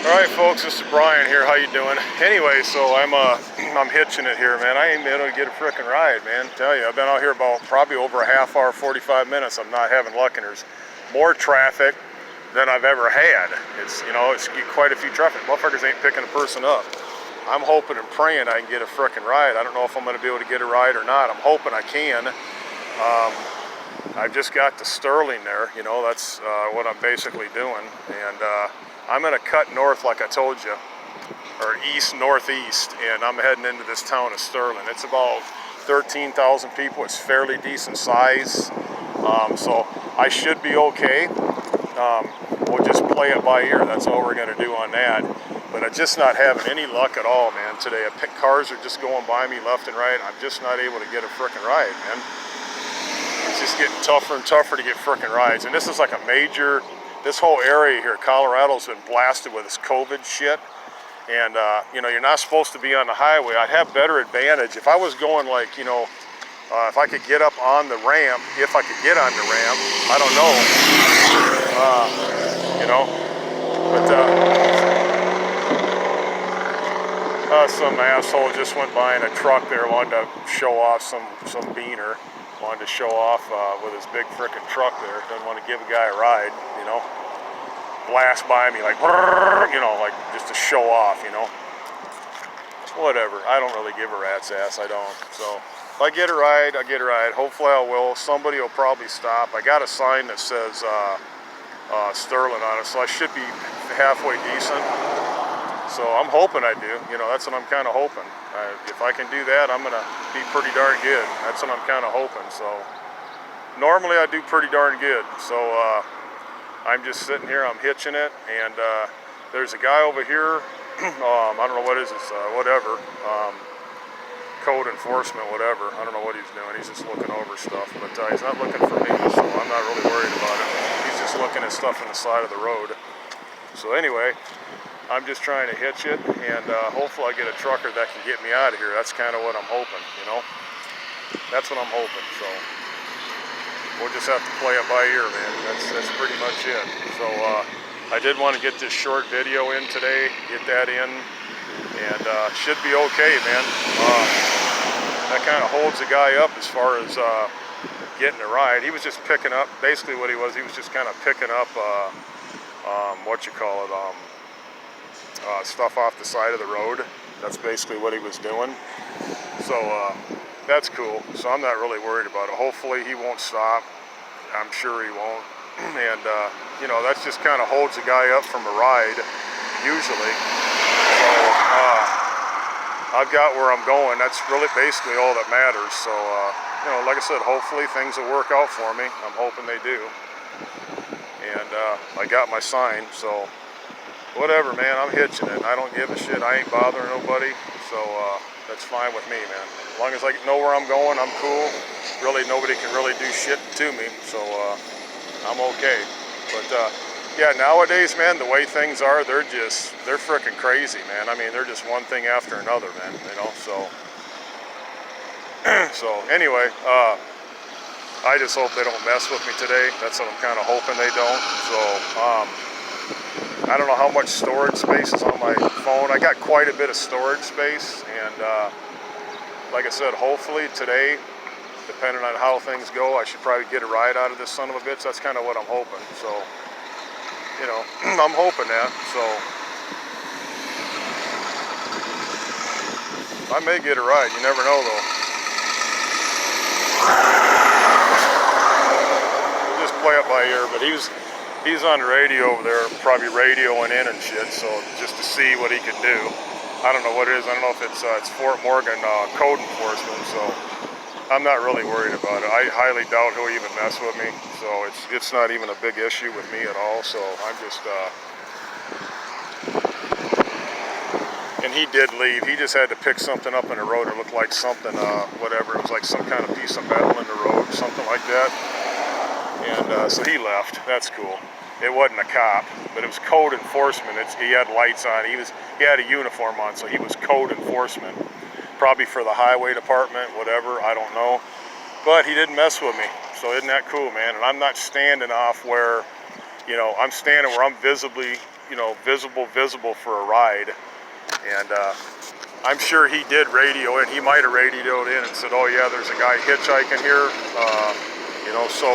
All right, folks, this is Brian here. How you doing? Anyway, so I'm hitching it here, man. I ain't been able to get a frickin' ride, man. Tell you, I've been out here about probably over a half hour, 45 minutes. I'm not having luck, and there's more traffic than I've ever had. It's quite a few traffic. Motherfuckers ain't picking a person up. I'm hoping and praying I can get a frickin' ride. I don't know if I'm gonna be able to get a ride or not. I'm hoping I can. I've just got to Sterling there. That's what I'm basically doing, and I'm gonna cut north like I told you, or east-northeast, and I'm heading into this town of Sterling. It's about 13,000 people. It's fairly decent size, so I should be okay. We'll just play it by ear. That's all we're gonna do on that. But I'm just not having any luck at all, man, today. Cars are just going by me left and right. I'm just not able to get a frickin' ride, man. It's just getting tougher and tougher to get frickin' rides. And this is like a major, this whole area here, Colorado's been blasted with this COVID shit. And, you're not supposed to be on the highway. I'd have better advantage. If I was going like, if I could get up on the ramp, if I could get on the ramp, I don't know, but, some asshole just went by in a truck there, wanted to show off some beaner. Wanted to show off with his big frickin' truck there. Doesn't want to give a guy a ride, blast by me like, like just to show off, Whatever. I don't really give a rat's ass. I don't. So if I get a ride, I get a ride. Hopefully I will. Somebody will probably stop. I got a sign that says Sterling on it, so I should be halfway decent. So I'm hoping I do. That's what I'm kind of hoping. If I can do that, I'm gonna be pretty darn good. That's what I'm kind of hoping. So normally I do pretty darn good. So I'm just sitting here. I'm hitching it, and there's a guy over here. I don't know what is this. Whatever. Code enforcement, whatever. I don't know what he's doing. He's just looking over stuff, but he's not looking for me, so I'm not really worried about it. He's just looking at stuff on the side of the road. So anyway, I'm just trying to hitch it, and hopefully I get a trucker that can get me out of here. That's kind of what I'm hoping, That's what I'm hoping, so we'll just have to play it by ear, man. That's pretty much it. So I did want to get this short video in today, get that in, and should be okay, man. That kind of holds the guy up as far as getting a ride. He was just picking up, basically what he was just kind of picking up, stuff off the side of the road. That's basically what he was doing. So that's cool. So I'm not really worried about it. Hopefully he won't stop. I'm sure he won't. And that just kind of holds the guy up from a ride, usually. So I've got where I'm going. That's really basically all that matters. So like I said, hopefully things will work out for me. I'm hoping they do. And I got my sign, so whatever, man, I'm hitching it. I don't give a shit. I ain't bothering nobody, so that's fine with me, man. As long as I know where I'm going, I'm cool. Really, nobody can really do shit to me, so I'm okay. But yeah, nowadays, man, the way things are, they're frickin' crazy, man. I mean, they're just one thing after another, man, so. So anyway, I just hope they don't mess with me today. That's what I'm kind of hoping they don't. So I don't know how much storage space is on my phone. I got quite a bit of storage space, and like I said, hopefully today, depending on how things go, I should probably get a ride out of this son of a bitch. That's kind of what I'm hoping. So, I'm hoping that. So I may get a ride. You never know, though. We'll just play it by ear, but he's on the radio over there, probably radioing in and shit, so just to see what he can do. I don't know what it is. I don't know if it's Fort Morgan code enforcement, so I'm not really worried about it. I highly doubt he'll even mess with me, so it's not even a big issue with me at all, so I'm just, and he did leave. He just had to pick something up in the road. It looked like something, whatever. It was like some kind of piece of metal in the road, something like that. And so he left. That's cool. It wasn't a cop, but it was code enforcement. He had lights on. He had a uniform on, so he was code enforcement. Probably for the highway department, whatever, I don't know. But he didn't mess with me, so isn't that cool, man? And I'm not standing off where, I'm standing where I'm visibly you know, visible for a ride. And I'm sure he did radio in. He might have radioed in and said, oh yeah, there's a guy hitchhiking here. You know, so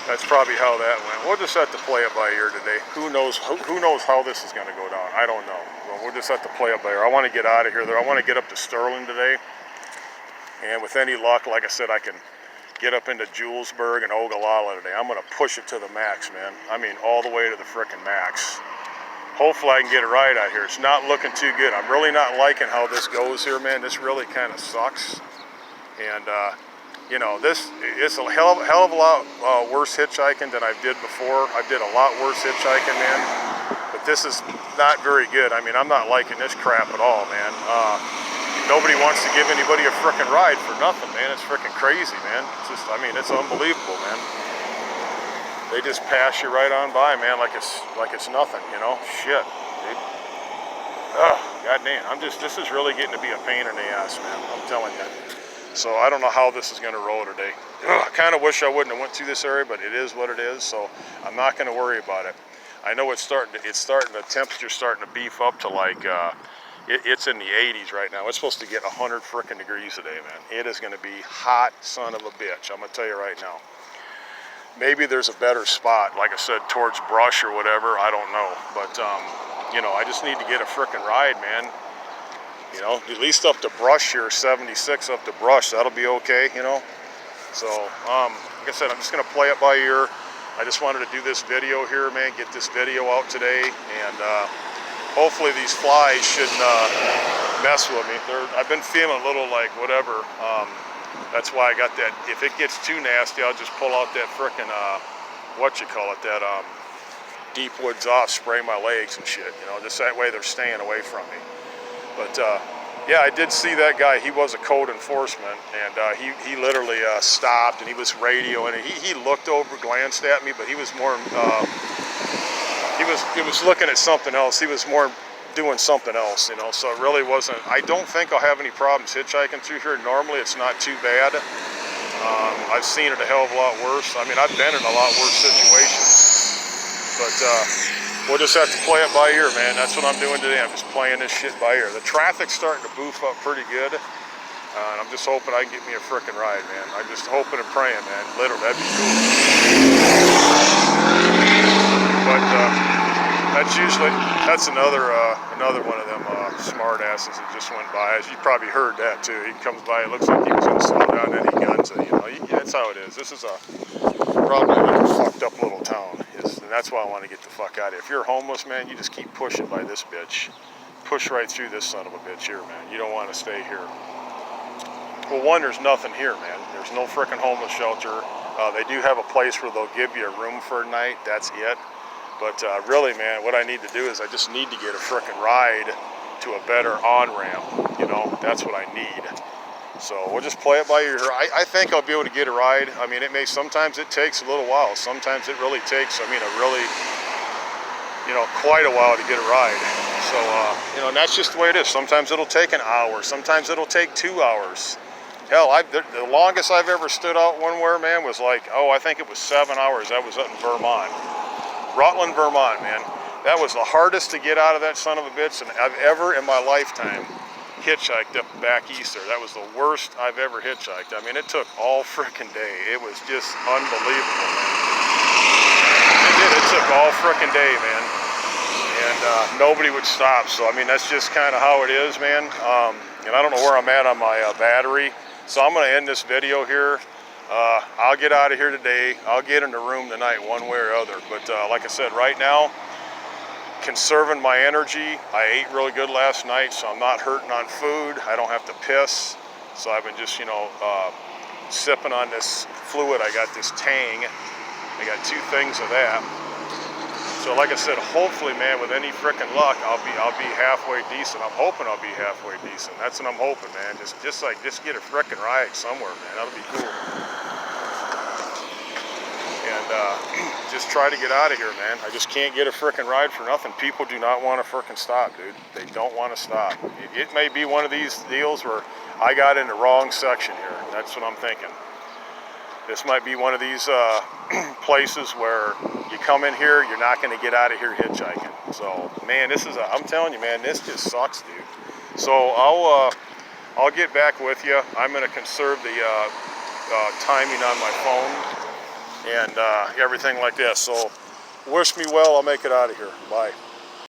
that's probably how that went. We'll just have to play it by ear today. Who knows how this is going to go down. I don't know. But we'll just have to play it by ear. I want to get out of here. I want to get up to Sterling today. And with any luck, like I said, I can get up into Julesburg and Ogallala today. I'm going to push it to the max, man. I mean, all the way to the frickin' max. Hopefully I can get it right out here. It's not looking too good. I'm really not liking how this goes here, man. This really kind of sucks. And, you know, it's a hell of a lot worse hitchhiking than I did before. I did a lot worse hitchhiking, man. But this is not very good. I mean, I'm not liking this crap at all, man. Nobody wants to give anybody a frickin' ride for nothing, man. It's frickin' crazy, man. It's just, I mean, it's unbelievable, man. They just pass you right on by, man, like it's nothing, you know? Shit, dude. Ugh, goddamn. This is really getting to be a pain in the ass, man. I'm telling you. So I don't know how this is going to roll today. Ugh, I kind of wish I wouldn't have went through this area, but it is what it is, so I'm not going to worry about it. I know the temperature's starting to beef up to like, it's in the 80s right now. It's supposed to get 100 frickin' degrees today, man. It is going to be hot son of a bitch. I'm going to tell you right now. Maybe there's a better spot, like I said, towards Brush or whatever. I don't know. But, you know, I just need to get a frickin' ride, man. You know, at least up to Brush here, 76 up to Brush. That'll be okay, you know. So, like I said, I'm just going to play it by ear. I just wanted to do this video here, man, get this video out today. And hopefully these flies shouldn't mess with me. I've been feeling a little like whatever. That's why I got that. If it gets too nasty, I'll just pull out that frickin' that deep woods off, spray my legs and shit. You know, just that way they're staying away from me. But yeah, I did see that guy. He was a code enforcement, and he literally stopped and he was radioing. And he looked over, glanced at me, but he was more. He was looking at something else. He was more doing something else, you know, so it really wasn't. I don't think I'll have any problems hitchhiking through here. Normally it's not too bad. I've seen it a hell of a lot worse. I mean, I've been in a lot worse situations, but we'll just have to play it by ear, man. That's what I'm doing today. I'm just playing this shit by ear. The traffic's starting to boof up pretty good, and I'm just hoping I can get me a frickin' ride, man. I'm just hoping and praying, man. Literally, that'd be cool. But that's another one of them smart asses that just went by. As you probably heard that too. He comes by, it looks like he was going to slow down, and he guns it. You know, that's how it is. This is probably a fucked up little town, and that's why I want to get the fuck out of here. If you're homeless, man, you just keep pushing by this bitch. Push right through this son of a bitch here, man. You don't want to stay here. Well, one, there's nothing here, man. There's no frickin' homeless shelter. They do have a place where they'll give you a room for a night. That's it. But really, man, what I need to do is I just need to get a frickin' ride to a better on-ramp. You know, that's what I need. So we'll just play it by ear. I think I'll be able to get a ride. I mean, sometimes it takes a little while. Sometimes it really takes, you know, quite a while to get a ride. So, you know, and that's just the way it is. Sometimes it'll take an hour. Sometimes it'll take 2 hours. Hell, the longest I've ever stood out one where, man, was like, I think it was 7 hours. That was up in Vermont. Rutland, Vermont, man. That was the hardest to get out of that son of a bitch and I've ever in my lifetime hitchhiked up back east there. That was the worst I've ever hitchhiked. I mean, it took all frickin' day. It was just unbelievable, man. It took all frickin' day, man. And nobody would stop. So, I mean, that's just kind of how it is, man. And I don't know where I'm at on my battery. So I'm going to end this video here. I'll get out of here today. I'll get in the room tonight one way or other. But like I said, right now, conserving my energy. I ate really good last night, so I'm not hurting on food. I don't have to piss. So I've been just, you know, sipping on this fluid. I got this Tang. I got 2 things of that. So like I said, hopefully, man, with any frickin' luck, I'll be halfway decent. I'm hoping I'll be halfway decent. That's what I'm hoping, man. Just get a frickin' ride somewhere, man. That'll be cool. And just try to get out of here, man. I just can't get a frickin' ride for nothing. People do not want to frickin' stop, dude. They don't want to stop. It may be one of these deals where I got in the wrong section here. That's what I'm thinking. this might be one of these places where you come in here, you're not going to get out of here hitchhiking. So, man, I'm telling you, man, this just sucks, dude. So I'll get back with you. I'm going to conserve the timing on my phone and everything like that. So wish me well. I'll make it out of here. Bye.